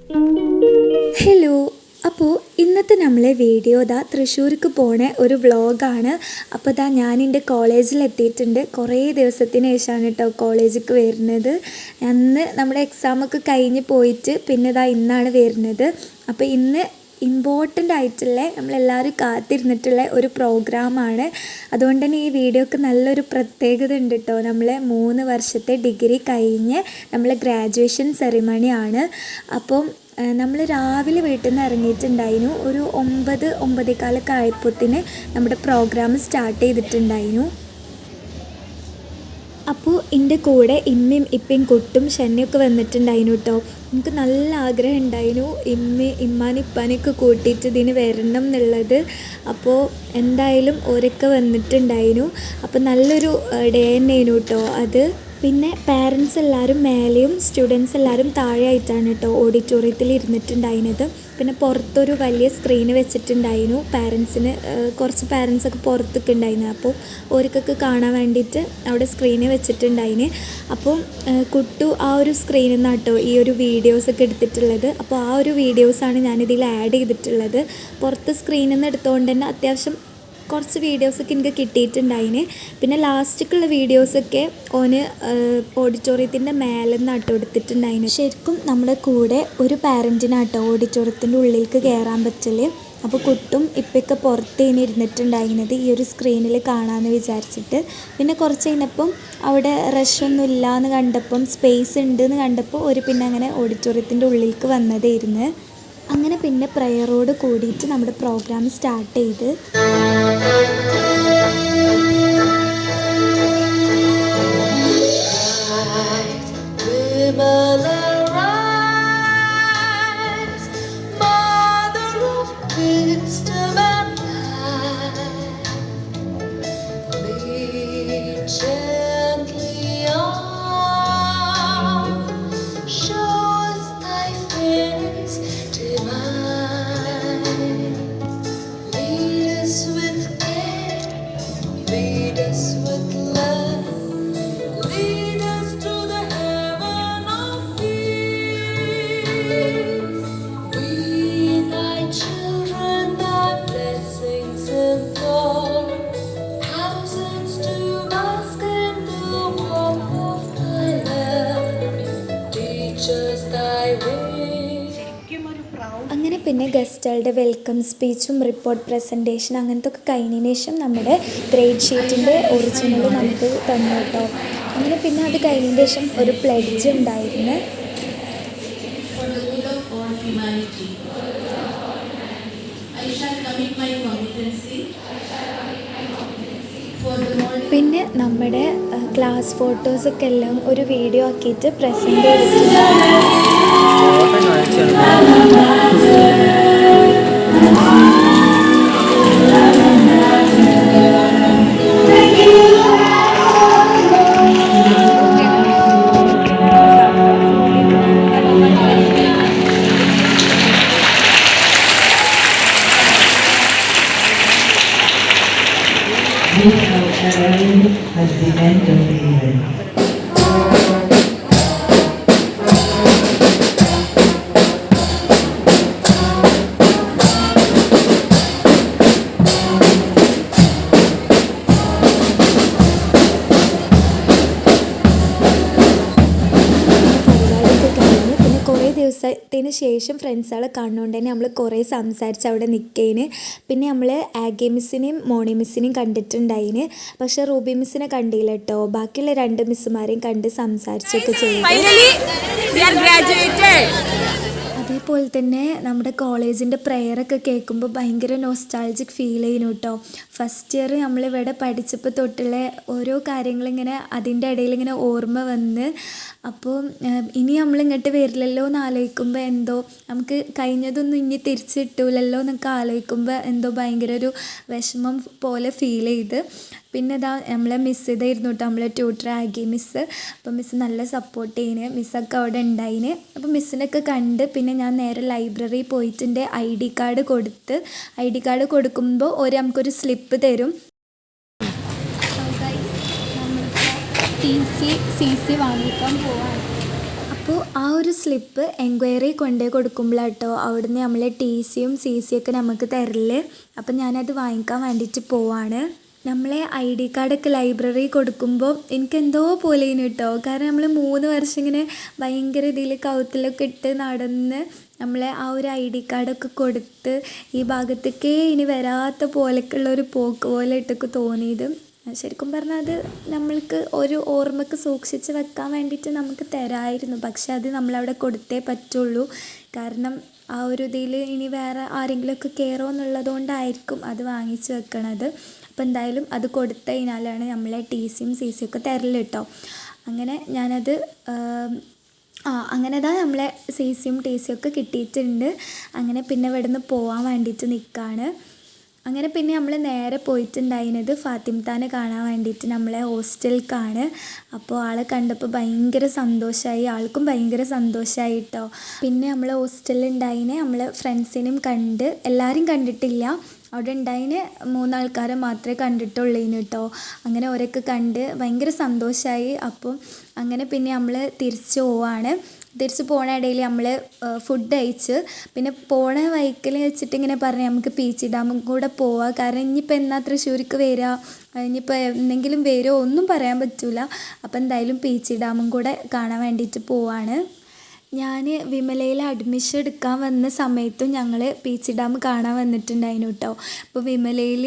Hello. അപ്പോൾ ഇന്നത്തെ നമ്മളെ വീഡിയോ തൃശ്ശൂർക്ക് പോണ ഒരു വ്ളോഗാണ്. അപ്പോൾ ഞാൻ എൻ്റെ കോളേജിലെത്തിയിട്ടുണ്ട്. കുറേ ദിവസത്തിന് ശേഷമാണ് കേട്ടോ കോളേജിലേക്ക് വരുന്നത്. അന്ന് നമ്മുടെ എക്സാമൊക്കെ കഴിഞ്ഞ് പോയിട്ട് പിന്നെ ഇന്നാണ് വരുന്നത്. അപ്പോൾ ഇന്ന് ഇമ്പോർട്ടൻ്റ് ആയിട്ടുള്ള നമ്മളെല്ലാവരും കാത്തിരുന്നിട്ടുള്ള ഒരു പ്രോഗ്രാമാണ്. അതുകൊണ്ട് തന്നെ ഈ വീഡിയോക്ക് നല്ലൊരു പ്രത്യേകത ഉണ്ട് കേട്ടോ. നമ്മളെ 3 വർഷത്തെ ഡിഗ്രി കഴിഞ്ഞ് നമ്മളെ ഗ്രാജുവേഷൻ സെറിമണിയാണ്. അപ്പം നമ്മൾ രാവിലെ വീട്ടിൽ നിന്ന് ഇറങ്ങിയിട്ടുണ്ടായിരുന്നു. ഒരു 9-9:15 ആയപ്പോഴത്തേന് നമ്മുടെ പ്രോഗ്രാം സ്റ്റാർട്ട് ചെയ്തിട്ടുണ്ടായിരുന്നു. അപ്പോൾ എൻ്റെ കൂടെ ഇമ്മയും ഇപ്പയും കുട്ടും ഷെന്നയൊക്കെ വന്നിട്ടുണ്ടായിരുന്നു കേട്ടോ. എനിക്ക് നല്ല ആഗ്രഹം ഉണ്ടായിരുന്നു ഇമ്മാനും ഇപ്പാനെയൊക്കെ കൂട്ടിയിട്ട് ഇതിന് വരണം എന്നുള്ളത്. അപ്പോൾ എന്തായാലും ഓരൊക്കെ വന്നിട്ടുണ്ടായിരുന്നു. അപ്പോൾ നല്ലൊരു ഡേ തന്നെയായിരുന്നു കേട്ടോ അത്. പിന്നെ പാരൻസ് എല്ലാവരും മേലെയും സ്റ്റുഡൻസ് എല്ലാവരും താഴെയായിട്ടാണ് കേട്ടോ ഓഡിറ്റോറിയത്തിൽ ഇരുന്നിട്ടുണ്ടായിരുന്നത്. പിന്നെ പുറത്തൊരു വലിയ സ്ക്രീന് വെച്ചിട്ടുണ്ടായിരുന്നു. കുറച്ച് പാരൻസൊക്കെ പുറത്തൊക്കെ ഉണ്ടായിരുന്നു. അപ്പോൾ ഓർക്കൊക്കെ കാണാൻ വേണ്ടിയിട്ട് അവിടെ സ്ക്രീന് വെച്ചിട്ടുണ്ടായിന്. അപ്പോൾ കുട്ടു ആ ഒരു സ്ക്രീനിൽ നിന്നാണ് കേട്ടോ ഈ ഒരു വീഡിയോസൊക്കെ എടുത്തിട്ടുള്ളത്. അപ്പോൾ ആ ഒരു വീഡിയോസാണ് ഞാനിതിൽ ആഡ് ചെയ്തിട്ടുള്ളത്. പുറത്ത് സ്ക്രീനിൽ നിന്ന് എടുത്തുകൊണ്ട് തന്നെ അത്യാവശ്യം കുറച്ച് വീഡിയോസൊക്കെ എനിക്ക് കിട്ടിയിട്ടുണ്ടായിന്. പിന്നെ ലാസ്റ്റിക്കുള്ള വീഡിയോസൊക്കെ ഓന് ഓഡിറ്റോറിയത്തിൻ്റെ മേലെ നിന്നാട്ടോ എടുത്തിട്ടുണ്ടായിന്. ശരിക്കും നമ്മുടെ കൂടെ ഒരു പാരൻറ്റിനാട്ടോ ഓഡിറ്റോറിയത്തിൻ്റെ ഉള്ളിലേക്ക് കയറാൻ പറ്റല്. അപ്പോൾ കുട്ടും ഇപ്പൊക്കെ പുറത്തേന് ഇരുന്നിട്ടുണ്ടായിരുന്നത് ഈ ഒരു സ്ക്രീനിൽ കാണാമെന്ന് വിചാരിച്ചിട്ട്. പിന്നെ കുറച്ച് കഴിഞ്ഞപ്പം അവിടെ റഷൊന്നും ഇല്ല എന്ന് കണ്ടപ്പം സ്പേസ് ഉണ്ട് എന്ന് കണ്ടപ്പോൾ പിന്നെ അങ്ങനെ ഓഡിറ്റോറിയത്തിൻ്റെ ഉള്ളിലേക്ക് വന്നതായിരുന്നു. അങ്ങനെ പിന്നെ പ്രയറോട് കൂടിയിട്ട് നമ്മുടെ പ്രോഗ്രാം സ്റ്റാർട്ട് ചെയ്ത്. അങ്ങനെ പിന്നെ ഗസ്റ്റുകളുടെ വെൽക്കം സ്പീച്ചും റിപ്പോർട്ട് പ്രസൻറ്റേഷൻ അങ്ങനത്തെ ഒക്കെ കഴിഞ്ഞതിന് ശേഷം നമ്മുടെ ഗ്രേഡ് ഷീറ്റിൻ്റെ ഒറിജിനൽ നമുക്ക് തന്നു കേട്ടോ. അങ്ങനെ പിന്നെ അത് കഴിഞ്ഞതിന് ശേഷം ഒരു പ്ലെഡ്ജ് ഉണ്ടായിരുന്നു. പിന്നെ നമ്മുടെ ക്ലാസ് ഫോട്ടോസൊക്കെ എല്ലാം ഒരു വീഡിയോ ആക്കിയിട്ട് പ്രസൻറ്റ് ചെയ്തിട്ടുണ്ട്. Has the end of the event. ദിവസത്തിന് ശേഷം ഫ്രണ്ട്സുകളെ കാണുന്നതുകൊണ്ട് തന്നെ നമ്മൾ കുറേ സംസാരിച്ച് അവിടെ നിൽക്കേന്. പിന്നെ നമ്മൾ ആഗെ മിസ്സിനെയും മോണി മിസ്സിനെയും കണ്ടിട്ടുണ്ടായിന്. പക്ഷേ റൂബി മിസ്സിനെ കണ്ടില്ല കേട്ടോ. ബാക്കിയുള്ള 2 മിസ്സുമാരെയും കണ്ട് സംസാരിച്ചൊക്കെ ചെയ്തു. അതേപോലെ തന്നെ നമ്മുടെ കോളേജിൻ്റെ പ്രെയറൊക്കെ കേൾക്കുമ്പോൾ ഭയങ്കര നോസ്റ്റാൾജിക് ഫീൽ ചെയ്യുന്നു കേട്ടോ. ഫസ്റ്റ് ഇയർ നമ്മളിവിടെ പഠിച്ചപ്പോൾ തൊട്ടുള്ള ഓരോ കാര്യങ്ങളിങ്ങനെ അതിൻ്റെ ഇടയിൽ ഇങ്ങനെ ഓർമ്മ വന്ന്. അപ്പോൾ ഇനി നമ്മളിങ്ങോട്ട് വരില്ലല്ലോ എന്ന് ആലോചിക്കുമ്പോൾ എന്തോ നമുക്ക് കഴിഞ്ഞതൊന്നും ഇനി തിരിച്ച് കിട്ടൂലല്ലോ എന്നൊക്കെ ആലോചിക്കുമ്പോൾ എന്തോ ഭയങ്കര ഒരു വിഷമം പോലെ ഫീൽ ചെയ്ത്. പിന്നെ നമ്മളെ മിസ് ചെയ്തായിരുന്നു കേട്ടോ, നമ്മളെ ട്യൂട്ടർ ആഗി മിസ്സ്. അപ്പോൾ മിസ്സ് നല്ല സപ്പോർട്ട് ചെയ്യുന്നത്. മിസ്സൊക്കെ അവിടെ ഉണ്ടായിന്. അപ്പോൾ മിസ്സിനൊക്കെ കണ്ട് പിന്നെ ഞാൻ നേരെ ലൈബ്രറി പോയിട്ട് എൻ്റെ ID കാർഡ് കൊടുത്ത്. ID കാർഡ് കൊടുക്കുമ്പോൾ നമുക്കൊരു സ്ലിപ്പ് തരും. CC വാങ്ങിക്കാൻ പോവാണ്. അപ്പോൾ അപ്പോൾ ആ ഒരു സ്ലിപ്പ് എൻക്വയറി കൊണ്ടുപോയി കൊടുക്കുമ്പോഴാട്ടോ അവിടുന്ന് നമ്മളെ TCയും CCയൊക്കെ നമുക്ക് തരില്ലേ. അപ്പം ഞാനത് വാങ്ങിക്കാൻ വേണ്ടിയിട്ട് പോവാണ്. നമ്മളെ ID കാർഡൊക്കെ ലൈബ്രറി കൊടുക്കുമ്പോൾ എനിക്കെന്തോ പോലെയാണ് കേട്ടോ. കാരണം നമ്മൾ 3 വർഷം ഇങ്ങനെ ഭയങ്കര ഇതിൽ കൗത്തിലൊക്കെ ഇട്ട് നടന്ന് നമ്മളെ ആ ഒരു ID കാർഡൊക്കെ കൊടുത്ത് ഈ ഭാഗത്തേക്കേ ഇനി വരാത്ത പോലെയൊക്കെയുള്ളൊരു പോക്ക് പോലെ ഇട്ടൊക്കെ തോന്നിയത്. ശരിക്കും പറഞ്ഞാൽ അത് നമ്മൾക്ക് ഒരു ഓർമ്മക്ക് സൂക്ഷിച്ച് വെക്കാൻ വേണ്ടിയിട്ട് നമുക്ക് തരാമായിരുന്നു. പക്ഷെ അത് നമ്മളവിടെ കൊടുത്തേ പറ്റുള്ളൂ. കാരണം ആ ഒരു ഇതിൽ ഇനി വേറെ ആരെങ്കിലുമൊക്കെ കയറുമോ എന്നുള്ളതുകൊണ്ടായിരിക്കും അത് വാങ്ങിച്ച് വെക്കണത്. അപ്പോൾ എന്തായാലും അത് കൊടുത്തു കഴിഞ്ഞാലാണ് നമ്മളെ TCയും CCയൊക്കെ തരല് കേട്ടോ. അങ്ങനെ ഞാനത് അങ്ങനെ നമ്മളെ CCയും TCയൊക്കെ കിട്ടിയിട്ടുണ്ട്. അങ്ങനെ പിന്നെ ഇവിടെ നിന്ന് പോകാൻ വേണ്ടിയിട്ട് നിൽക്കുകയാണ്. അങ്ങനെ പിന്നെ നമ്മൾ നേരെ പോയിട്ടുണ്ടായിരുന്നത് ഫാത്തിമത്താനെ കാണാൻ വേണ്ടിയിട്ട് നമ്മളെ ഹോസ്റ്റലിലേക്കാണ്. അപ്പോൾ ആളെ കണ്ടപ്പോൾ ഭയങ്കര സന്തോഷമായി, ആൾക്കും ഭയങ്കര സന്തോഷമായി കേട്ടോ. പിന്നെ നമ്മൾ ഹോസ്റ്റലിൽ ഉണ്ടായിന് നമ്മളെ ഫ്രണ്ട്സിനെയും കണ്ട്, എല്ലാവരും കണ്ടിട്ടില്ല. അവിടെ ഉണ്ടായിന് 3 ആൾക്കാരെ മാത്രമേ കണ്ടിട്ടുള്ളൂ കേട്ടോ. അങ്ങനെ ഓരൊക്കെ കണ്ട് ഭയങ്കര സന്തോഷമായി. അപ്പം അങ്ങനെ പിന്നെ നമ്മൾ തിരിച്ചു പോവാണ്. തിരിച്ച് പോണ ഇടയിൽ നമ്മൾ ഫുഡ് കഴിച്ച് പിന്നെ പോണ വഴിക്കൽ വെച്ചിട്ട് ഇങ്ങനെ പറഞ്ഞു നമുക്ക് പീച്ചി ഡാമും കൂടെ പോവാം. കാരണം ഇനിയിപ്പോൾ എന്നാ തൃശ്ശൂർക്ക് വരിക, ഇനിയിപ്പോൾ എന്തെങ്കിലും വരുമോ ഒന്നും പറയാൻ പറ്റില്ല. അപ്പോൾ എന്തായാലും പീച്ചി ഡാമും കൂടെ കാണാൻ വേണ്ടിയിട്ട് പോവാണ്. ഞാൻ വിമലയിൽ അഡ്മിഷൻ എടുക്കാൻ വന്ന സമയത്തും ഞങ്ങൾ പീച്ചി ഡാം കാണാൻ വന്നിട്ടുണ്ടായിരുന്നു കേട്ടോ. അപ്പോൾ വിമലയിൽ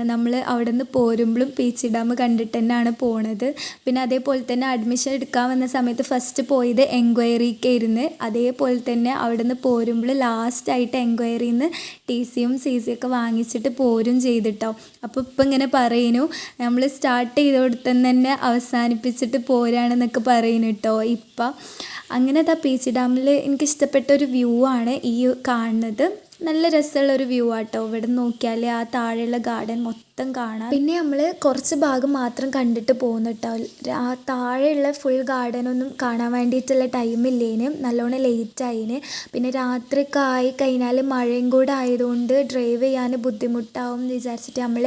നമ്മൾ അവിടെ നിന്ന് പോരുമ്പോഴും പീച്ചി ഡാം കണ്ടിട്ട് തന്നെയാണ് പോണത്. പിന്നെ അതേപോലെ തന്നെ അഡ്മിഷൻ എടുക്കാൻ വന്ന സമയത്ത് ഫസ്റ്റ് പോയത് എൻക്വയറിക്കായിരുന്നു. അതേപോലെ തന്നെ അവിടെ നിന്ന് പോരുമ്പോൾ ലാസ്റ്റായിട്ട് എൻക്വയറിയിൽ നിന്ന് TCയും CCയൊക്കെ വാങ്ങിച്ചിട്ട് പോരും ചെയ്തിട്ടോ. അപ്പോൾ ഇപ്പം ഇങ്ങനെ പറയുന്നു നമ്മൾ സ്റ്റാർട്ട് ചെയ്തോടത്തുനിന്ന് തന്നെ അവസാനിപ്പിച്ചിട്ട് പോരാണെന്നൊക്കെ പറയുന്നു കേട്ടോ ഇപ്പം. അങ്ങനെ പീച്ചി ഡാമിൽ എനിക്കിഷ്ടപ്പെട്ട ഒരു വ്യൂ ആണ് ഈ കാണുന്നത്. നല്ല രസമുള്ളൊരു വ്യൂ ആട്ടോ. ഇവിടെ നോക്കിയാൽ ആ താഴെയുള്ള ഗാർഡൻ മൊത്തം കാണാം. പിന്നെ നമ്മൾ കുറച്ച് ഭാഗം മാത്രം കണ്ടിട്ട് പോകുന്നു കേട്ടോ. ആ താഴെയുള്ള ഫുൾ ഗാർഡനൊന്നും കാണാൻ വേണ്ടിയിട്ടുള്ള ടൈമില്ലേന്, നല്ലോണം ലേറ്റായിന്. പിന്നെ രാത്രിയൊക്കെ ആയി കഴിഞ്ഞാൽ മഴയും കൂടെ ആയതുകൊണ്ട് ഡ്രൈവ് ചെയ്യാൻ ബുദ്ധിമുട്ടാവും എന്ന് വിചാരിച്ചിട്ട് നമ്മൾ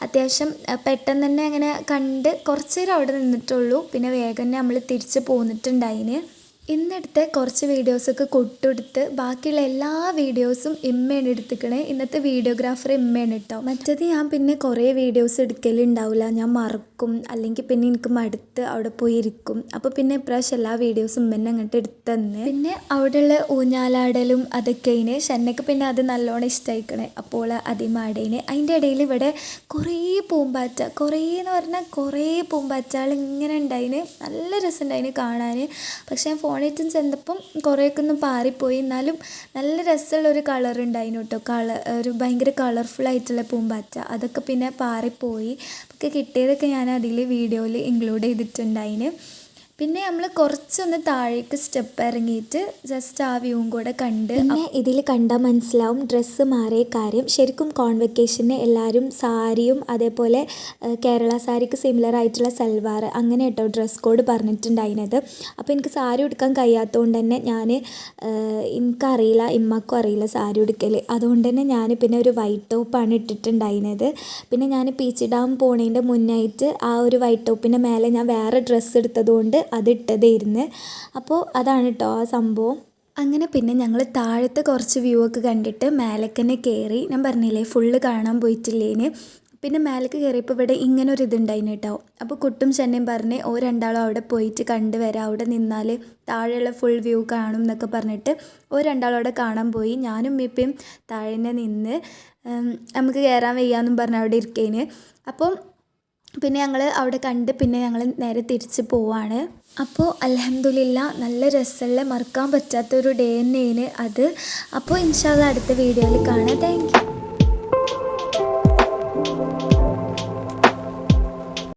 അത്യാവശ്യം പെട്ടെന്ന് തന്നെ അങ്ങനെ കണ്ട് കുറച്ച് നേരം അവിടെ നിന്നിട്ടുള്ളൂ. പിന്നെ വേഗം തന്നെ നമ്മൾ തിരിച്ച് പോന്നിട്ടുണ്ടായിന്. ഇന്നെടുത്ത കുറച്ച് വീഡിയോസൊക്കെ കൊട്ടെടുത്ത് ബാക്കിയുള്ള എല്ലാ വീഡിയോസും ഇമ്മയാണ് എടുത്തിക്കണേ. ഇന്നത്തെ വീഡിയോഗ്രാഫർ ഇമ്മയാണ് കേട്ടോ. മറ്റേത് ഞാൻ പിന്നെ കുറേ വീഡിയോസ് എടുക്കലുണ്ടാവില്ല, ഞാൻ മറക്കും, അല്ലെങ്കിൽ പിന്നെ എനിക്ക് മടുത്ത് അവിടെ പോയി ഇരിക്കും. അപ്പോൾ പിന്നെ ഇപ്രാവശ്യം എല്ലാ വീഡിയോസും ഇമ്മന്നെ അങ്ങോട്ട് എടുത്ത് തന്നെ. പിന്നെ അവിടെയുള്ള ഊഞ്ഞാലാടലും അതൊക്കെയിന് ഷെന്നക്ക് പിന്നെ അത് നല്ലോണം ഇഷ്ടമായിക്കണേ. അപ്പോൾ അതിമാടേന് അതിൻ്റെ ഇടയിൽ ഇവിടെ കുറേ പൂമ്പാറ്റ, കുറേ എന്ന് പറഞ്ഞാൽ കുറേ പൂമ്പാറ്റകൾ ഇങ്ങനെ ഉണ്ടായിന്. നല്ല രസമുണ്ടായിന് കാണാൻ. പക്ഷേ ഞാൻ ഫോണിറ്റും ചെന്നപ്പം കുറേയൊക്കെ ഒന്ന് പാറിപ്പോയി. എന്നാലും നല്ല രസമുള്ളൊരു കളർ ഉണ്ടായിരുന്നു കേട്ടോ. ഒരു ഭയങ്കര കളർഫുള്ളായിട്ടുള്ള പൂമ്പാറ്റ, അതൊക്കെ പിന്നെ പാറിപ്പോയി. ഒക്കെ കിട്ടിയതൊക്കെ ഞാൻ അതിൽ വീഡിയോയിൽ ഇൻക്ലൂഡ് ചെയ്തിട്ടുണ്ടായിന്. പിന്നെ നമ്മൾ കുറച്ചൊന്ന് താഴേക്ക് സ്റ്റെപ്പ് ഇറങ്ങിയിട്ട് ജസ്റ്റ് ആ വ്യൂവും കൂടെ കണ്ട്. പിന്നെ ഇതിൽ കണ്ടാൽ മനസ്സിലാവും ഡ്രസ്സ് മാറിയ കാര്യം. ശരിക്കും കോൺവെക്കേഷന് എല്ലാവരും സാരിയും അതേപോലെ കേരള സാരിക്ക് സിമിലർ ആയിട്ടുള്ള സൽവാർ അങ്ങനെ കേട്ടോ ഡ്രസ് കോഡ് പറഞ്ഞിട്ടുണ്ടായിരുന്നത്. അപ്പോൾ എനിക്ക് സാരി ഉടുക്കാൻ കഴിയാത്തതുകൊണ്ട് തന്നെ എനിക്കറിയില്ല, ഇമ്മക്കും അറിയില്ല സാരി ഉടുക്കൽ. അതുകൊണ്ട് തന്നെ ഞാൻ പിന്നെ ഒരു വൈറ്റ് ടോപ്പാണ് ഇട്ടിട്ടുണ്ടായിരുന്നത്. പിന്നെ ഞാൻ പീച്ചി ഡാം പോണതിൻ്റെ മുന്നായിട്ട് ആ ഒരു വൈറ്റ് ടോപ്പിൻ്റെ മേലെ ഞാൻ വേറെ ഡ്രസ്സ് എടുത്തതുകൊണ്ട് അതിട്ടതായിരുന്നു. അപ്പോൾ അതാണ് കേട്ടോ ആ സംഭവം. അങ്ങനെ പിന്നെ ഞങ്ങൾ താഴത്തെ കുറച്ച് വ്യൂ ഒക്കെ കണ്ടിട്ട് മേലേക്ക് തന്നെ കയറി. ഞാൻ പറഞ്ഞില്ലേ ഫുള്ള് കാണാൻ പോയിട്ടില്ലേന്. പിന്നെ മേലേക്ക് കയറിയപ്പോൾ ഇവിടെ ഇങ്ങനെ ഒരു ഇതുണ്ടായിന് കേട്ടോ. അപ്പോൾ കുട്ടും ചെന്നയും പറഞ്ഞ് രണ്ടാളും അവിടെ പോയിട്ട് കണ്ടുവരാം, അവിടെ നിന്നാൽ താഴെയുള്ള ഫുൾ വ്യൂ കാണും എന്നൊക്കെ പറഞ്ഞിട്ട് രണ്ടാളും അവിടെ കാണാൻ പോയി. ഞാനും ഇപ്പം താഴെ നിന്ന് നമുക്ക് കയറാൻ വയ്യാന്നും പറഞ്ഞ് അവിടെ ഇരിക്കേന്. അപ്പം പിന്നെ ഞങ്ങൾ അവിടെ കണ്ട് പിന്നെ ഞങ്ങൾ നേരെ തിരിച്ച് പോവാണ്. അപ്പോൾ അൽഹംദുലില്ലാ നല്ല രസമുള്ള മറക്കാൻ പറ്റാത്തൊരു ഡേ തന്നെയാണ് അത്. അപ്പോൾ ഇൻഷാ അല്ലാഹ് അടുത്ത വീഡിയോയിൽ കാണാം. Thank you.